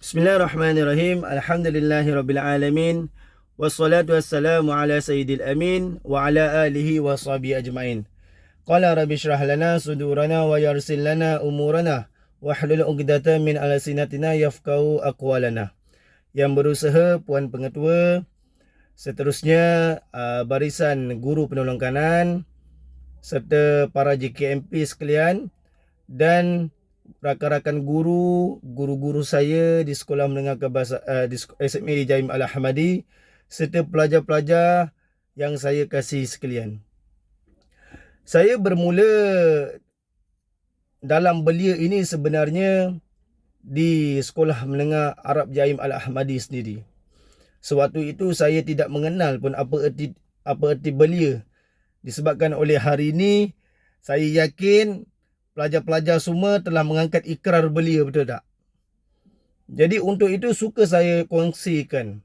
Bismillahirrahmanirrahim. Alhamdulillahirabbil alamin. Wassalatu wassalamu ala sayyidil amin wa ala alihi wa sahbihi ajmain. Qala rabbi shrah lana sudurana wa yassir lana umurana wahlul 'uqdatam min alsinatina yafqahu aqwalana. Yang berusaha puan pengetua, seterusnya barisan guru penolong kanan serta para JKMP sekalian dan rakan-rakan guru-guru saya di Sekolah Menengah Bahasa di SMA Jaim Al-Ahmadi serta pelajar-pelajar yang saya kasih sekalian. Saya bermula dalam belia ini sebenarnya di Sekolah Menengah Arab Jaim Al-Ahmadi sendiri. Sewaktu itu saya tidak mengenal pun apa erti belia. Disebabkan oleh hari ini saya yakin pelajar-pelajar semua telah mengangkat ikrar belia, betul tak? Jadi untuk itu suka saya kongsikan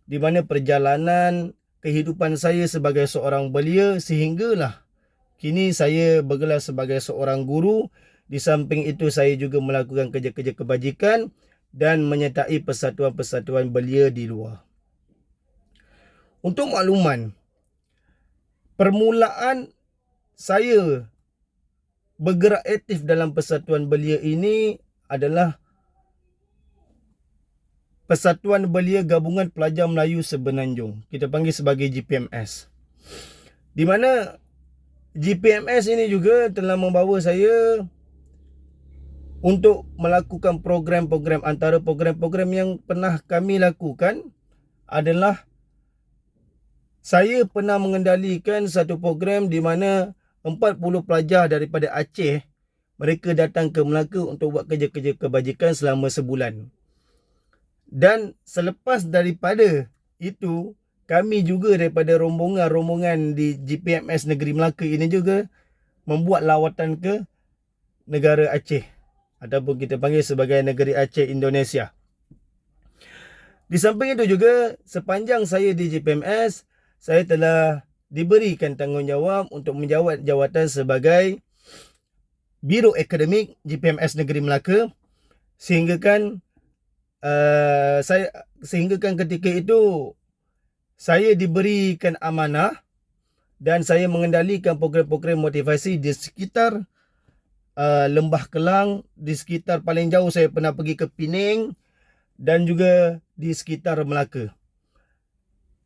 di mana perjalanan kehidupan saya sebagai seorang belia sehinggalah kini saya bergelar sebagai seorang guru. Di samping itu saya juga melakukan kerja-kerja kebajikan dan menyertai persatuan-persatuan belia di luar. Untuk makluman, permulaan saya bergerak aktif dalam persatuan belia ini adalah Persatuan Belia Gabungan Pelajar Melayu Semenanjung. Kita panggil sebagai GPMS. Di mana GPMS ini juga telah membawa saya untuk melakukan program-program. Antara program-program yang pernah kami lakukan adalah saya pernah mengendalikan satu program di mana 40 pelajar daripada Aceh, mereka datang ke Melaka untuk buat kerja-kerja kebajikan selama sebulan. Dan selepas daripada itu, kami juga daripada rombongan di GPMS Negeri Melaka ini juga membuat lawatan ke negara Aceh, ataupun kita panggil sebagai negeri Aceh Indonesia. Di samping itu juga, sepanjang saya di GPMS, saya telah diberikan tanggungjawab untuk menjawat jawatan sebagai Biro Akademik GPMS Negeri Melaka, sehinggakan ketika itu saya diberikan amanah dan saya mengendalikan program-program motivasi di sekitar Lembah Kelang, di sekitar paling jauh saya pernah pergi ke Pening dan juga di sekitar Melaka.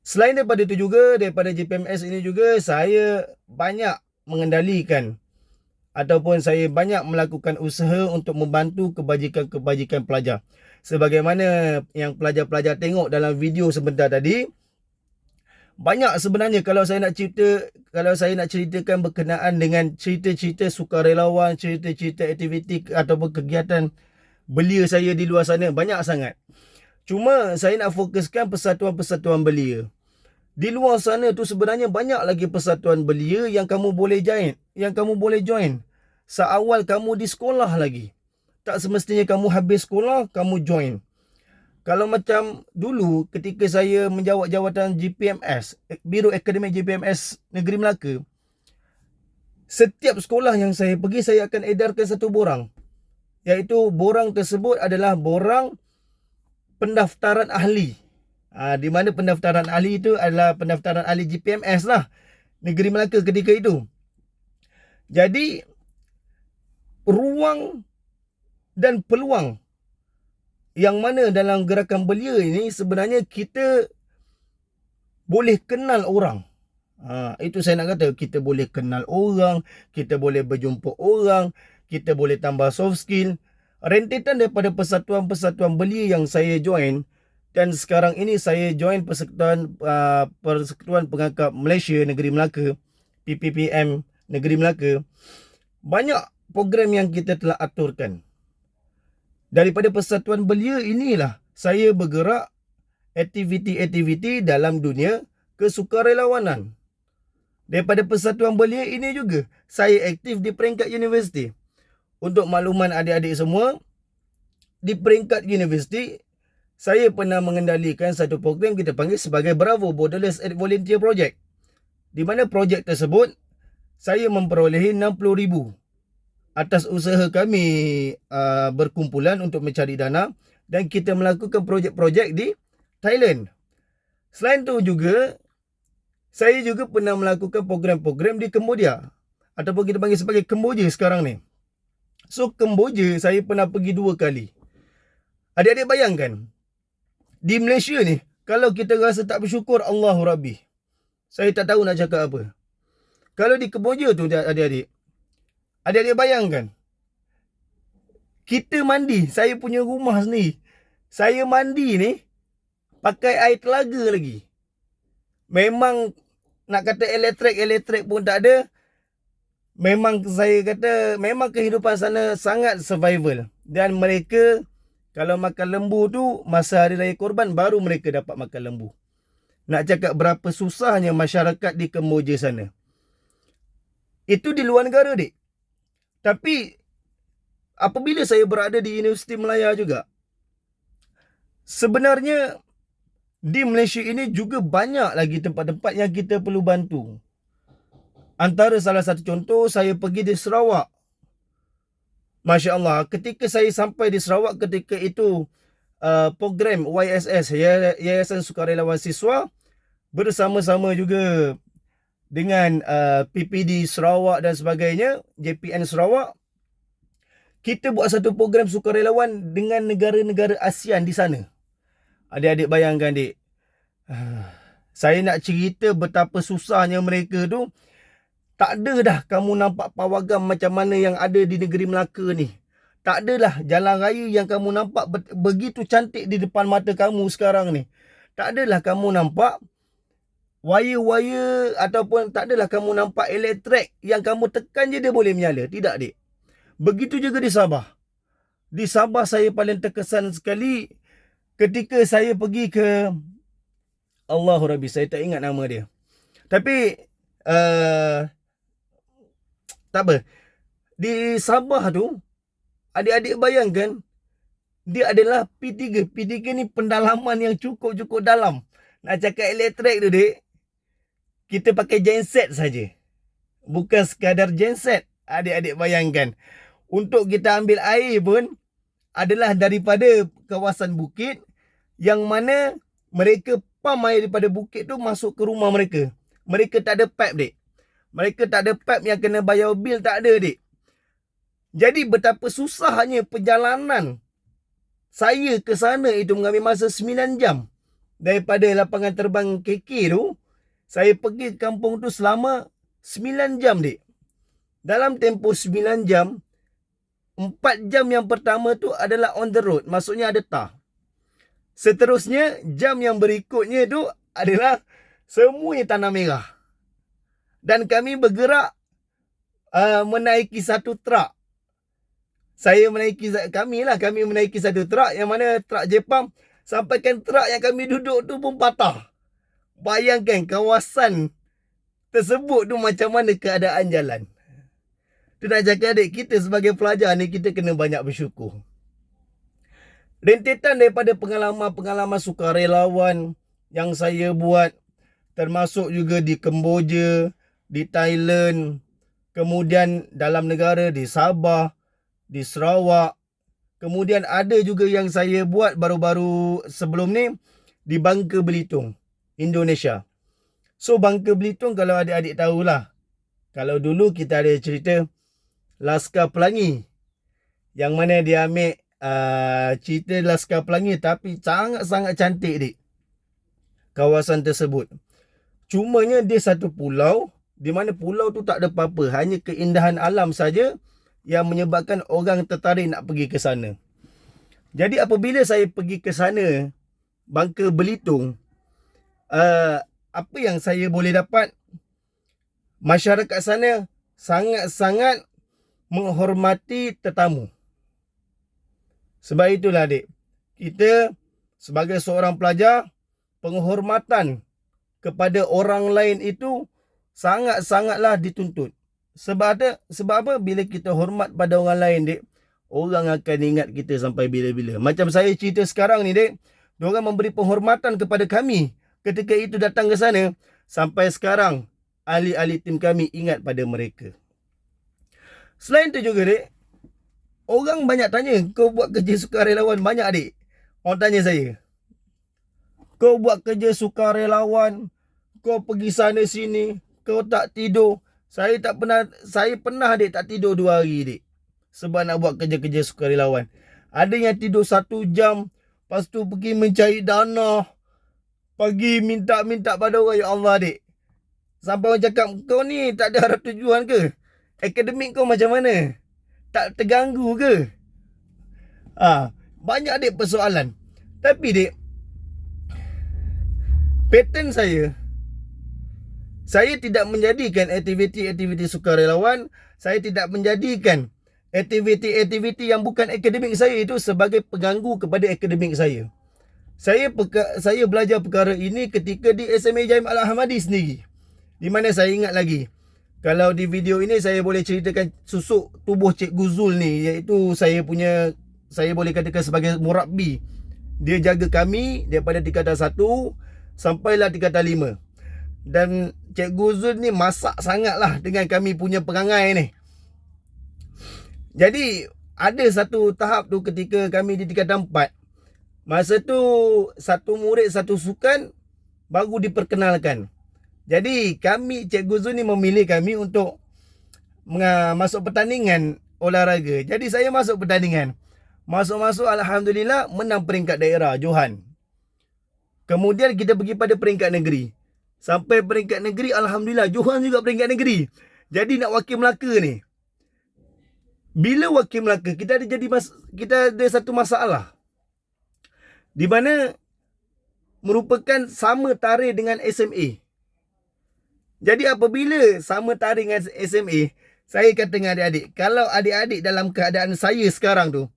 Selain daripada itu juga, daripada GPMS ini juga saya banyak mengendalikan ataupun saya banyak melakukan usaha untuk membantu kebajikan-kebajikan pelajar. Sebagaimana yang pelajar-pelajar tengok dalam video sebentar tadi, banyak sebenarnya kalau saya nak ceritakan berkenaan dengan cerita-cerita sukarelawan, cerita-cerita aktiviti ataupun kegiatan belia saya di luar sana, banyak sangat. Cuma saya nak fokuskan persatuan-persatuan belia. Di luar sana tu sebenarnya banyak lagi persatuan belia yang kamu boleh join. Seawal kamu di sekolah lagi. Tak semestinya kamu habis sekolah, kamu join. Kalau macam dulu ketika saya menjawat jawatan GPMS, Biro Akademik GPMS Negeri Melaka, setiap sekolah yang saya pergi, saya akan edarkan satu borang. Iaitu borang tersebut adalah borang pendaftaran ahli. Di mana pendaftaran ahli itu adalah pendaftaran ahli GPMS lah, Negeri Melaka ketika itu. Jadi ruang dan peluang yang mana dalam gerakan belia ini sebenarnya kita boleh kenal orang. Itu saya nak kata, kita boleh kenal orang, kita boleh berjumpa orang, kita boleh tambah soft skill. Rentetan daripada persatuan-persatuan belia yang saya join, dan sekarang ini saya join Persekutuan Pengangkat Malaysia Negeri Melaka, PPPM Negeri Melaka. Banyak program yang kita telah aturkan. Daripada persatuan belia inilah saya bergerak aktiviti-aktiviti dalam dunia kesukarelawanan. Daripada persatuan belia ini juga saya aktif di peringkat universiti. Untuk makluman adik-adik semua, di peringkat universiti, saya pernah mengendalikan satu program kita panggil sebagai Bravo Borderless Aid Volunteer Project. Di mana projek tersebut, saya memperolehi 60,000 atas usaha kami berkumpulan untuk mencari dana dan kita melakukan projek-projek di Thailand. Selain tu juga, saya juga pernah melakukan program-program di Kemboja, ataupun kita panggil sebagai Kemboja sekarang ni. So Kemboja saya pernah pergi 2 kali. Adik-adik bayangkan, di Malaysia ni, kalau kita rasa tak bersyukur, Allahu Rabbi, saya tak tahu nak cakap apa. Kalau di Kemboja tu adik-adik bayangkan, kita mandi, saya punya rumah sendiri, saya mandi ni pakai air telaga lagi. Memang nak kata elektrik pun tak ada. Memang saya kata, memang kehidupan sana sangat survival. Dan mereka kalau makan lembu tu, masa hari raya Korban baru mereka dapat makan lembu. Nak cakap berapa susahnya masyarakat di Kemboja sana. Itu di luar negara, dik. Tapi apabila saya berada di Universiti Melaya juga, sebenarnya di Malaysia ini juga banyak lagi tempat-tempat yang kita perlu bantu. Antara salah satu contoh, saya pergi di Sarawak. Masya Allah, ketika saya sampai di Sarawak ketika itu, program YSS, Yayasan Sukarelawan Siswa, bersama-sama juga dengan PPD Sarawak dan sebagainya, JPN Sarawak, kita buat satu program sukarelawan dengan negara-negara ASEAN di sana. Adik-adik bayangkan, dik, saya nak cerita betapa susahnya mereka tu. Tak ada dah kamu nampak pawagam macam mana yang ada di negeri Melaka ni. Tak adalah jalan raya yang kamu nampak begitu cantik di depan mata kamu sekarang ni. Tak adalah kamu nampak wire-wire, ataupun tak adalah kamu nampak elektrik yang kamu tekan je dia boleh menyala. Tidak, dik. Begitu juga di Sabah. Di Sabah saya paling terkesan sekali ketika saya pergi ke, Allahu Rabbi, saya tak ingat nama dia. Tapi tak apa. Di Sabah tu, adik-adik bayangkan, dia adalah P3. P3 ni pendalaman yang cukup-cukup dalam. Nak cakap elektrik tu, dik, kita pakai genset saja. Bukan sekadar genset. Adik-adik bayangkan, untuk kita ambil air pun adalah daripada kawasan bukit, yang mana mereka pam air daripada bukit tu masuk ke rumah mereka. Mereka tak ada pipe, dik. Mereka tak ada pipe yang kena bayar bil, tak ada, dik. Jadi betapa susahnya perjalanan saya ke sana itu, mengambil masa 9 jam. Daripada lapangan terbang KK tu, saya pergi ke kampung tu selama 9 jam, dik. Dalam tempoh 9 jam, 4 jam yang pertama tu adalah on the road, maksudnya ada tar. Seterusnya, jam yang berikutnya tu adalah semuanya tanah merah. Dan kami bergerak menaiki satu truk. Kami menaiki satu truk, yang mana truk Jepang, sampaikan truk yang kami duduk tu pun patah. Bayangkan kawasan tersebut tu macam mana keadaan jalan. Tu nak cakap, adik, kita sebagai pelajar ni, kita kena banyak bersyukur. Rentetan daripada pengalaman-pengalaman sukarelawan yang saya buat, termasuk juga di Kemboja, di Thailand, kemudian dalam negara di Sabah, di Sarawak, kemudian ada juga yang saya buat baru-baru sebelum ni di Bangka Belitung, Indonesia. So Bangka Belitung, kalau adik-adik tahulah, kalau dulu kita ada cerita Laskar Pelangi, yang mana dia ambil cerita Laskar Pelangi, tapi sangat-sangat cantik, dik, kawasan tersebut. Cumanya dia satu pulau, di mana pulau tu tak ada apa-apa, hanya keindahan alam saja yang menyebabkan orang tertarik nak pergi ke sana. Jadi apabila saya pergi ke sana, Bangka Belitung, apa yang saya boleh dapat? Masyarakat sana sangat-sangat menghormati tetamu. Sebab itulah, adik, kita sebagai seorang pelajar, penghormatan kepada orang lain itu sangat-sangatlah dituntut. Sebab apa? Bila kita hormat pada orang lain, dik, orang akan ingat kita sampai bila-bila. Macam saya cerita sekarang ni, dik, diorang memberi penghormatan kepada kami ketika itu datang ke sana. Sampai sekarang, ahli-ahli tim kami ingat pada mereka. Selain tu juga, dik, orang banyak tanya, kau buat kerja sukarelawan banyak, dik? Orang tanya saya, kau buat kerja sukarelawan, kau pergi sana sini, kau tak tidur. Saya pernah dek tak tidur 2 hari dek. Sebab nak buat kerja-kerja sukarelawan. Ada yang tidur 1 jam, lepas tu pergi mencari dana, pergi minta-minta pada orang, ya Allah dek. Sampai orang cakap, kau ni tak ada arah tujuan ke? Akademik kau macam mana? Tak terganggu ke? Banyak dek persoalan. Tapi dek, pattern saya tidak menjadikan aktiviti-aktiviti sukarelawan, saya tidak menjadikan aktiviti-aktiviti yang bukan akademik saya itu sebagai pengganggu kepada akademik saya. Saya belajar perkara ini ketika di SMA Jaim Al-Ahmadi sendiri. Di mana saya ingat lagi, kalau di video ini saya boleh ceritakan susuk tubuh Cikgu Zul ni, iaitu saya boleh katakan sebagai murabbi. Dia jaga kami daripada tingkatan 1 sampailah tingkatan 5. Dan Cikgu Zul ni masak sangatlah dengan kami punya perangai ni. Jadi ada satu tahap tu ketika kami di tingkatan 4. Masa tu satu murid satu sukan baru diperkenalkan. Jadi Cikgu Zul ni memilih kami untuk masuk pertandingan olahraga. Jadi saya masuk pertandingan. Masuk-masuk alhamdulillah menang peringkat daerah Johan. Kemudian kita pergi pada peringkat negeri. Sampai peringkat negeri alhamdulillah Johan juga peringkat negeri. Jadi nak wakil Melaka ni. Bila wakil Melaka kita ada satu masalah. Di mana merupakan sama tarikh dengan SMA. Jadi apabila sama tarikh dengan SMA, saya kata dengan adik-adik, kalau adik-adik dalam keadaan saya sekarang tu,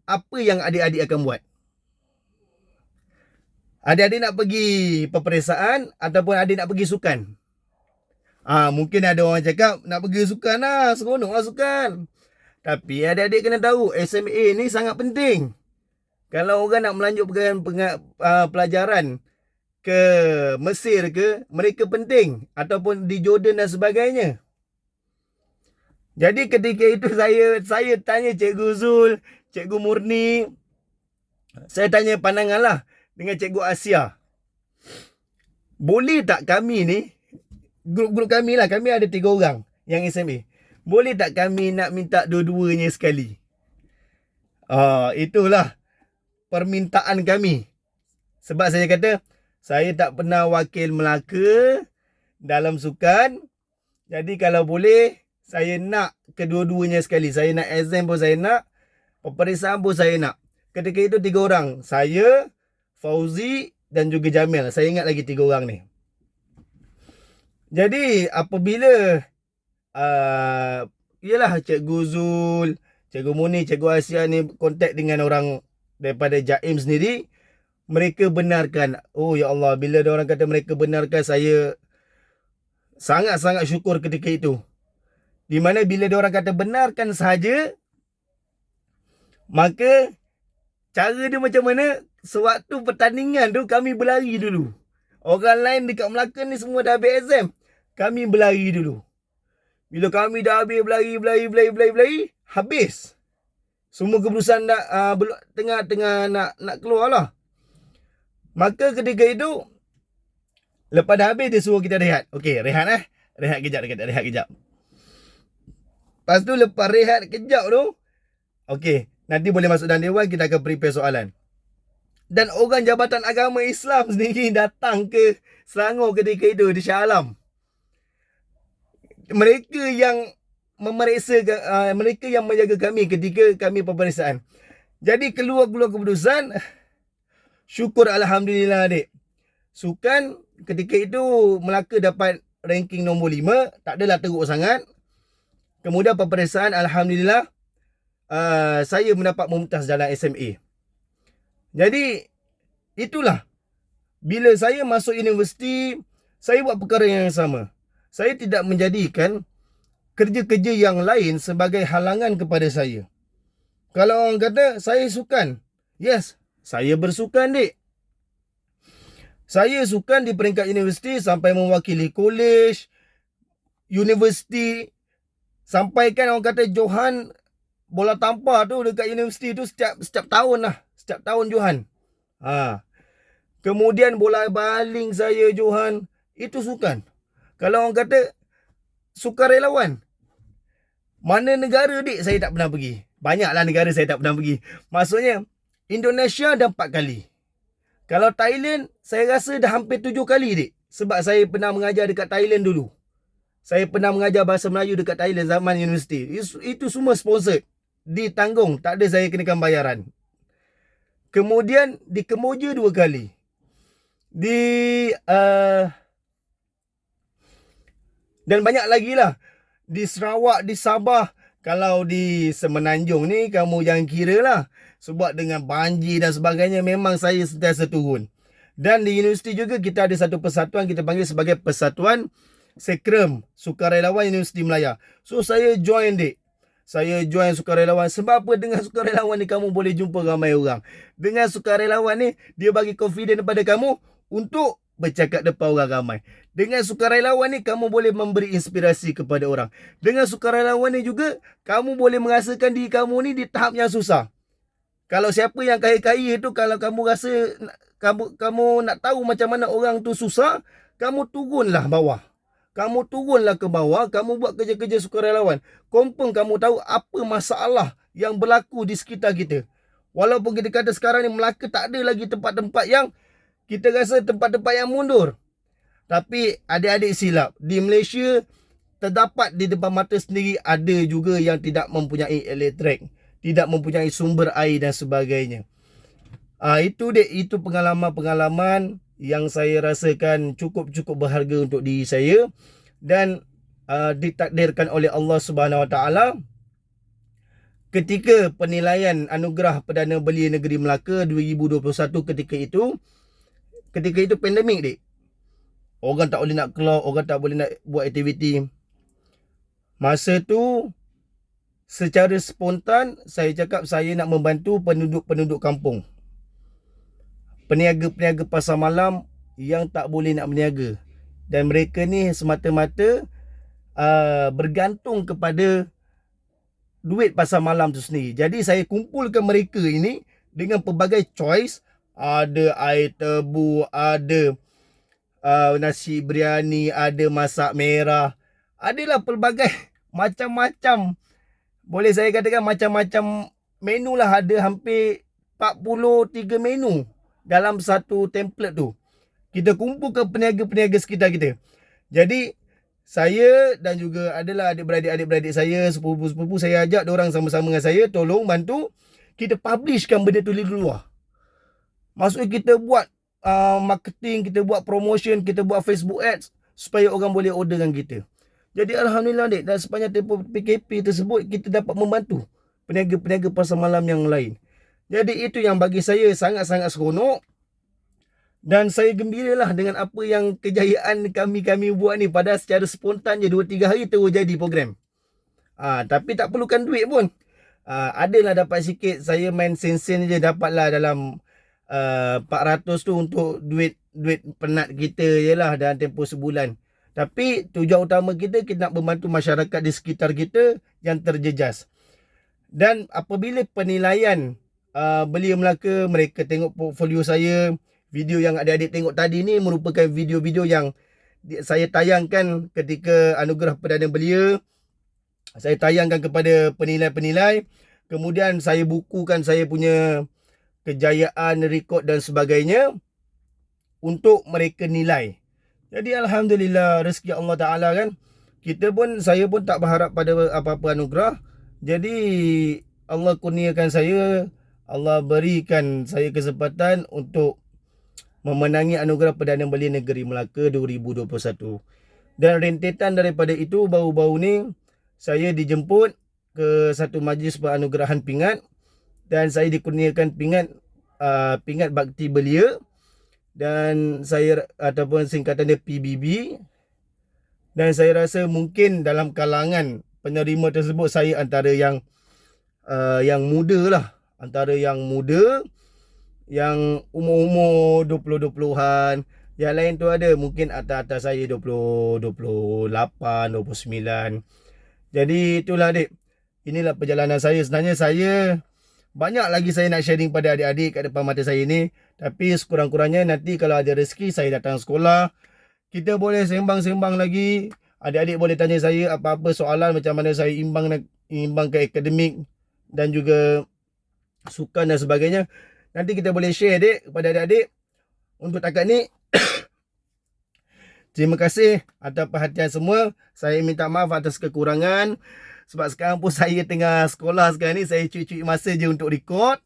apa yang adik-adik akan buat? Adik-adik nak pergi peperiksaan ataupun adik nak pergi sukan? Mungkin ada orang cakap nak pergi sukan lah, seronok lah sukan. Tapi adik-adik kena tahu SMA ni sangat penting. Kalau orang nak melanjutkan pelajaran ke Mesir ke, mereka penting, ataupun di Jordan dan sebagainya. Jadi ketika itu saya tanya Cikgu Zul, Cikgu Murni, saya tanya pandangan lah dengan Cikgu Asia. Boleh tak kami ni, grup-grup kami lah, kami ada 3 orang yang SMA. Boleh tak kami nak minta dua-duanya sekali? Itulah permintaan kami. Sebab saya kata, saya tak pernah wakil Melaka dalam sukan. Jadi kalau boleh, saya nak kedua-duanya sekali. Saya nak exam pun saya nak, peperiksaan pun saya nak. Ketika itu 3 orang. Saya, Fauzi dan juga Jamil. Saya ingat lagi 3 orang ni. Jadi apabila ialah Cikgu Zul, Cikgu Muni, Cikgu Asia ni kontak dengan orang daripada Jaim sendiri, mereka benarkan. Oh ya Allah, bila orang kata mereka benarkan, saya sangat-sangat syukur ketika itu. Di mana bila orang kata benarkan saja, maka cara dia macam mana? Sewaktu pertandingan tu kami berlari dulu. Orang lain dekat Melaka ni semua dah habis exam, kami berlari dulu. Bila kami dah habis berlari, habis. Semua keputusan tengah nak keluar lah. Maka ketika itu, lepas dah habis dia suruh kita rehat. Okey, rehat Rehat kejap. Lepas tu lepas rehat kejap tu, okey, nanti boleh masuk dalam dewan, kita akan prepare soalan. Dan orang Jabatan Agama Islam sendiri datang ke Selangor ketika itu di Shah Alam. Mereka yang memeriksa, mereka yang menjaga kami ketika kami peperiksaan. Jadi keluar keputusan, syukur alhamdulillah adik. Sukan ketika itu Melaka dapat ranking nombor 5, tak adalah teruk sangat. Kemudian peperiksaan alhamdulillah, saya mendapat mumtaz dalam SMA. Jadi itulah, bila saya masuk universiti, saya buat perkara yang sama. Saya tidak menjadikan kerja-kerja yang lain sebagai halangan kepada saya. Kalau orang kata saya sukan, yes, saya bersukan dek. Saya sukan di peringkat universiti sampai mewakili kolej, universiti. Sampai kan orang kata Johan bola tampar tu dekat universiti tu setiap tahun lah. Setiap tahun Johan. Kemudian bola baling saya, Johan, itu sukan. Kalau orang kata sukarelawan, mana negara dik saya tak pernah pergi. Banyaklah negara saya tak pernah pergi. Maksudnya Indonesia dah 4 kali. Kalau Thailand, saya rasa dah hampir 7 kali dik. Sebab saya pernah mengajar dekat Thailand dulu. Saya pernah mengajar bahasa Melayu dekat Thailand zaman universiti. Itu semua sponsored. Ditanggung, tak ada saya kenakan bayaran. Kemudian di Kemboja 2 kali. Dan banyak lagi lah. Di Sarawak, di Sabah. Kalau di Semenanjung ni, kamu jangan kira lah. Sebab dengan banjir dan sebagainya, memang saya sentiasa turun. Dan di universiti juga kita ada satu persatuan, kita panggil sebagai Persatuan Sekrem, Sukarelawan Universiti Melaya. So saya join dik. Saya join sukarelawan. Sebab apa? Dengan sukarelawan ni kamu boleh jumpa ramai orang. Dengan sukarelawan ni, dia bagi confidence kepada kamu untuk bercakap depan orang ramai. Dengan sukarelawan ni, kamu boleh memberi inspirasi kepada orang. Dengan sukarelawan ni juga, kamu boleh merasakan diri kamu ni di tahap yang susah. Kalau siapa yang kaya-kaya tu, kalau kamu rasa kamu nak tahu macam mana orang tu susah, kamu turunlah bawah. Kamu turunlah ke bawah, kamu buat kerja-kerja sukarelawan. Confirm kamu tahu apa masalah yang berlaku di sekitar kita. Walaupun kita kata sekarang ni Melaka tak ada lagi tempat-tempat yang kita rasa tempat-tempat yang mundur. Tapi adik-adik silap. Di Malaysia, terdapat di depan mata sendiri ada juga yang tidak mempunyai elektrik. Tidak mempunyai sumber air dan sebagainya. Itu pengalaman-pengalaman yang saya rasakan cukup berharga untuk diri saya dan ditakdirkan oleh Allah Subhanahu Wa Taala ketika penilaian anugerah Perdana Belia Negeri Melaka 2021 ketika itu pandemik dik. Orang tak boleh nak keluar, orang tak boleh nak buat aktiviti. Masa tu secara spontan saya cakap saya nak membantu penduduk kampung. Peniaga-peniaga pasar malam yang tak boleh nak berniaga. Dan mereka ni semata-mata bergantung kepada duit pasar malam tu sendiri. Jadi saya kumpulkan mereka ini dengan pelbagai choice. Ada air tebu, ada nasi biryani, ada masak merah. Adalah pelbagai macam-macam. Boleh saya katakan macam-macam menu lah. Ada hampir 43 menu dalam satu template tu. Kita kumpulkan peniaga-peniaga sekitar kita. Jadi saya dan juga adalah adik-beradik saya, sepupu-sepupu, saya ajak diorang sama-sama dengan saya, tolong bantu kita publishkan benda tu di luar. Maksudnya kita buat marketing, kita buat promotion, kita buat Facebook ads supaya orang boleh order dengan kita. Jadi alhamdulillah dik, dan sepanjang tempoh PKP tersebut kita dapat membantu peniaga-peniaga pasar malam yang lain. Jadi itu yang bagi saya sangat-sangat seronok. Dan saya gembiralah dengan apa yang kejayaan kami buat ni. Pada secara spontan je 2-3 hari terus jadi program. Tapi tak perlukan duit pun. Adalah dapat sikit. Saya main sen-sen je dapatlah dalam 400 tu untuk duit penat kita je lah dalam tempoh sebulan. Tapi tujuan utama kita nak membantu masyarakat di sekitar kita yang terjejas. Dan apabila penilaian Belia Melaka, mereka tengok portfolio saya. Video yang adik-adik tengok tadi ni merupakan video-video yang saya tayangkan ketika anugerah Perdana Belia. Saya tayangkan kepada penilai-penilai. Kemudian saya bukukan saya punya kejayaan, rekod dan sebagainya untuk mereka nilai. Jadi alhamdulillah rezeki Allah Ta'ala kan. Saya pun tak berharap pada apa-apa anugerah. Jadi Allah kurniakan saya, Allah berikan saya kesempatan untuk memenangi anugerah Perdana Belia Negeri Melaka 2021. Dan rentetan daripada itu, baru-baru ni saya dijemput ke satu majlis penganugerahan pingat dan saya dikurniakan pingat bakti belia, dan saya ataupun singkatan dia PBB. Dan saya rasa mungkin dalam kalangan penerima tersebut saya antara yang muda lah, antara yang muda, yang umur-umur 20-20an. Yang lain tu ada mungkin atas saya 28, 29. Jadi itulah adik. Inilah perjalanan saya. Sebenarnya saya banyak lagi saya nak sharing pada adik-adik kat depan mata saya ni. Tapi sekurang-kurangnya nanti kalau ada rezeki saya datang sekolah, kita boleh sembang-sembang lagi. Adik-adik boleh tanya saya apa-apa soalan macam mana saya imbang ke akademik dan juga sukan dan sebagainya. Nanti kita boleh share kepada adik-adik. Untuk takat ni, terima kasih atas perhatian semua. Saya minta maaf atas kekurangan. Sebab sekarang pun saya tengah sekolah sekarang ni. Saya cuci-cuci masa je untuk record.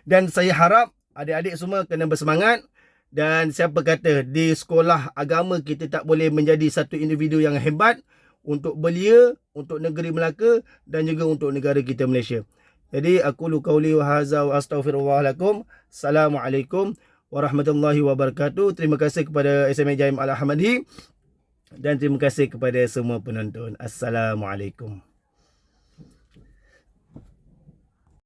Dan saya harap adik-adik semua kena bersemangat. Dan siapa kata di sekolah agama kita tak boleh menjadi satu individu yang hebat untuk belia, untuk negeri Melaka dan juga untuk negara kita Malaysia. Jadi aku lu qauli wa hadza wa astaghfirullah lakum. Assalamualaikum warahmatullahi wabarakatuh. Terima kasih kepada SMA Jaim Al-Ahmadi dan terima kasih kepada semua penonton. Assalamualaikum.